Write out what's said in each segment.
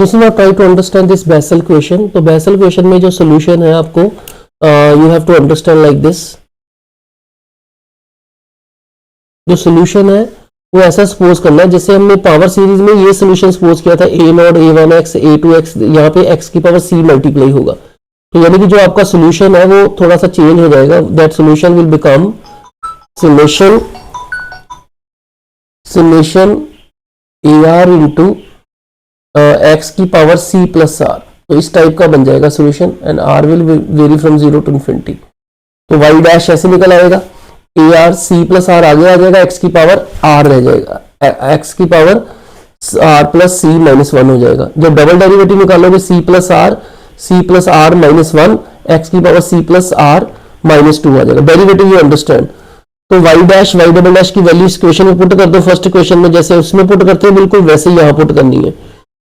This is not try to understand this Bessel question. तो Bessel question में जो solution है आपको you have to understand like this. जो सोल्यूशन है वो ऐसा सपोज करना है जैसे हमने पावर सीरीज में ये सोल्यूशन सपोज किया था a नॉट a1x a2x, यहाँ पे x की पावर c मल्टीप्लाई होगा। तो यानी कि जो आपका सोल्यूशन है वो थोड़ा सा चेंज हो जाएगा। That solution will become summation ar into x की पावर c प्लस r। तो इस टाइप का बन जाएगा solution and r will vary from 0 to infinity. तो y डैश ऐसे निकल आएगा, ar c प्लस r आगे आ जाएगा, x की पावर r रह जाएगा, x की power r plus c minus 1 हो जाएगा। जब डबल डेरिवेटिव निकालोगे c plus r minus 1, x की power c plus r minus 2 आ जाएगा। Derivative you understand. तो y dash y double dash की वैल्यू इस क्वेश्चन में पुट कर दो। फर्स्ट क्वेश्चन में जैसे उसमें पुट करते हैं बिल्कुल वैसे ही यहाँ पुट करनी है,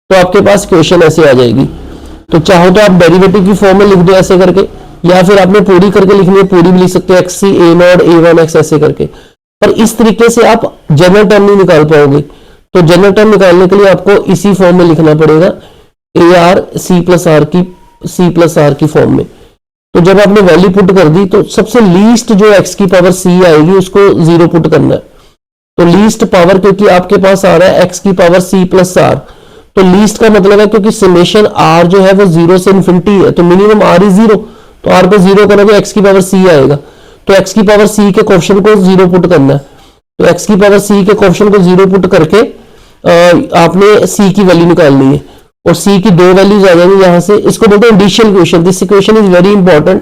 तो आपके पास क्वेश्चन ऐसे आ जाएगी। तो चाहो तो आप डेरिवेटिव की फॉर्म में लिख दो ऐसे करके, या फिर आपने पूरी करके लिखनी है, पूरी भी लिख सकते हो xc a नॉट a1x ऐसे करके। पर इस तरीके से आप जनरल टर्म नहीं निकाल पाओगे। तो जनरल टर्म निकालने के लिए आपको इसी फॉर्म में लिखना पड़ेगा, ar c प्लस r की फॉर्म में। तो जब आपने वैल्यू पुट कर दी तो सबसे लीस्ट जो x की पावर c आएगी उसको 0 पुट करना है। तो लीस्ट पावर क्योंकि आपके पास आ रहा है x की पावर c प्लस r, तो लीस्ट का मतलब है क्योंकि समेशन r जो है वो 0 से इन्फिनिटी है, तो मिनिमम r इज 0। तो r को 0 करोगे x की पावर c आएगा। तो x की पावर c के क्वेश्चन को 0 पुट करना है। तो x की पावर c के क्वेश्चन को 0 पुट करके आपने c की वैल्यू निकालनी है, और c की दो वैल्यूज आ जाएंगी यहाँ से। इसको बोलते हैं इंडिशियल equation. This equation is very important.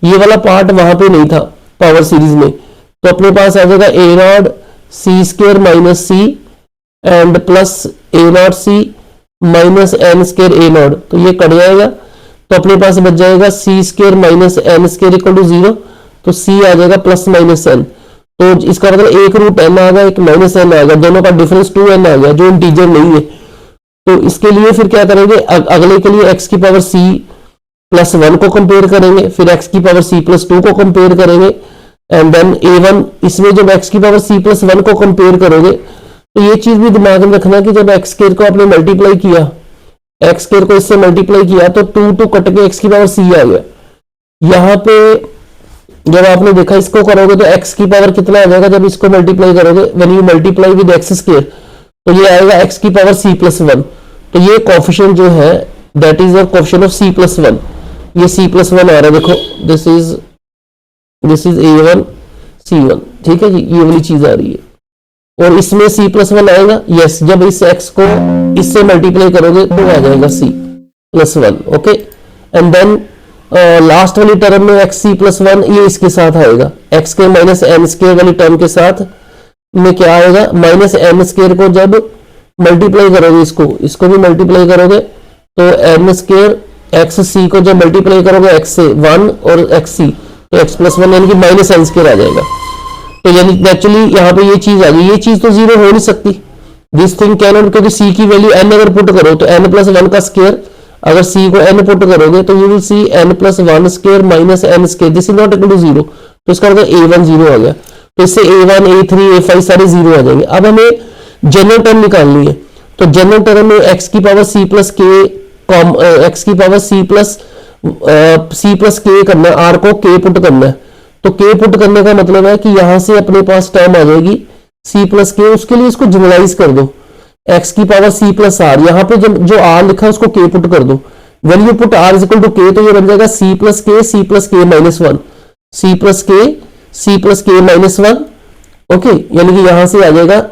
ये वाला पार्ट वहां पे नहीं था पावर सीरीज में। तो अपने पास आ जाएगा a not c square minus c and plus a not c minus n square a not. तो ये कट जाएगा, तो अपने पास बच जाएगा c square minus n square equal to 0। तो c आ जाएगा प्लस माइनस n। तो इसका मतलब एक रूट n आ गया, एक माइनस n आ गया, दोनों का डिफरेंस 2n आ गया जो इंटीजर नहीं है। तो इसके लिए फिर क्या करेंगे, अगले के लिए x की पावर c प्लस 1 को कंपेयर करेंगे, फिर x की पावर c प्लस 2 को कंपेयर करेंगे, एंड देन a1। इसमें जब x की पावर c प्लस 1 को कंपेयर करोगे तो ये चीज भी दिमाग में रखना कि जब x स्क्वायर को आपने मल्टीप्लाई किया, x स्क्वायर को इससे मल्टीप्लाई किया तो 2 कट के x की पावर c आ गया। यहाँ पे जब आपने देखा इसको करोगे तो x की पावर कितना आ जाएगा जब इसको मल्टीप्लाई करोगे, when you multiply with x square, तो ये आएगा x की पावर c प्लस 1। तो ये कोफिशिएंट जो है that is the coefficient of c plus 1। ये c प्लस 1 आ रहा है, देखो दिस इज a1 c1, ठीक है जी, ये वाली चीज आ रही है। और इसमें c प्लस 1 आएगा, यस, जब इस x को इससे मल्टीप्लाई करोगे तो आ जाएगा c plus 1। Okay, and then last वाली टर्म में x c प्लस 1 ये इसके साथ आएगा, x के माइनस n स्क्वायर वाली टर्म के साथ में क्या आएगा, माइनस n स्क्वायर को जब मल्टीप्लाई करोगे, इसको भी मल्टीप्लाई करोगे तो n स्क्वायर एक्स सी को जब मल्टीप्लाई करोगे x से 1 और x सी, तो x प्लस 1 यानी कि माइनस n स्क्वायर आ जाएगा। तो यानी एक्चुअली यहाँ पे ये चीज आ गई, ये चीज तो जीरो हो नहीं सकती, दिस थिंग कैन नॉट, क्योंकि c की वैल्यू n अगर पुट करो तो n प्लस 1 का स्क्वायर, अगर c को n पुट करोगे तो you will see n plus 1 square minus n square, this is not equal to 0। तो इसका मतलब a1 0 आ गया, तो इससे a1 a3 a5 सारे 0 आ जाएंगे। अब हमें जनरल टर्म निकालनी है, तो जनरल टर्म में x की power c plus k, x की पावर c प्लस k करना है, r को k पुट करना है। तो k पुट करने का मतलब है कि यहां से अपने पास टर्म आ जाएगी c प्लस k, उसके लिए इसको जनरलाइज कर दो, x की पावर c प्लस r, यहाँ पे जब जो r लिखा है उसको k पुट कर दो। When you put r is equal to k, तो ये बन जाएगा c plus k minus 1, c plus k minus 1। Okay, यानी कि यहां से आ जाएगा,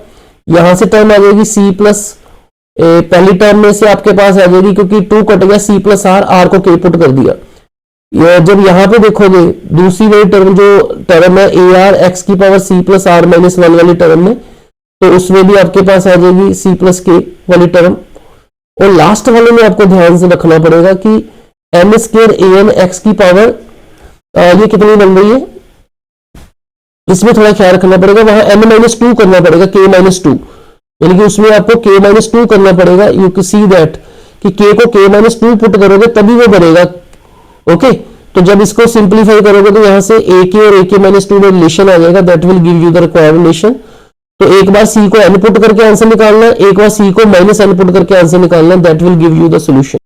यहां से टर्म आ जाएगी c प्लस, पहली टर्म में से आपके पास आ जाएगी क्योंकि 2 कट गया, c प्लस r को k पुट कर दिया। जब यहाँ पे देखोगे दूसरी वाली टर्म जो टर्म है ar x की power c plus r minus 1 वाली टर्म में, तो उसमें भी आपके पास आ जाएगी c प्लस k वाली टर्म। और लास्ट वाले में आपको ध्यान से रखना पड़ेगा कि n स्क्वायर an x की पावर ये कितनी बन रही है, इसमें थोड़ा ख्याल रखना पड़ेगा, वहां n माइनस 2 करना पड़ेगा, k माइनस 2, यानी कि उसमें आपको k माइनस 2 करना पड़ेगा। यू कैन सी दैट कि k को k माइनस 2 पुट करोगे तभी वो बनेगा। ओके, तो जब इसको सिंप्लीफाई करोगे तो यहां से ak और ak माइनस 2 में रिलेशन आ जाएगा, that will give you the required relation. तो एक बार c को n पुट करके आंसर निकालना है, एक बार c को माइनस n पुट करके आंसर निकालना है, that will give you the solution.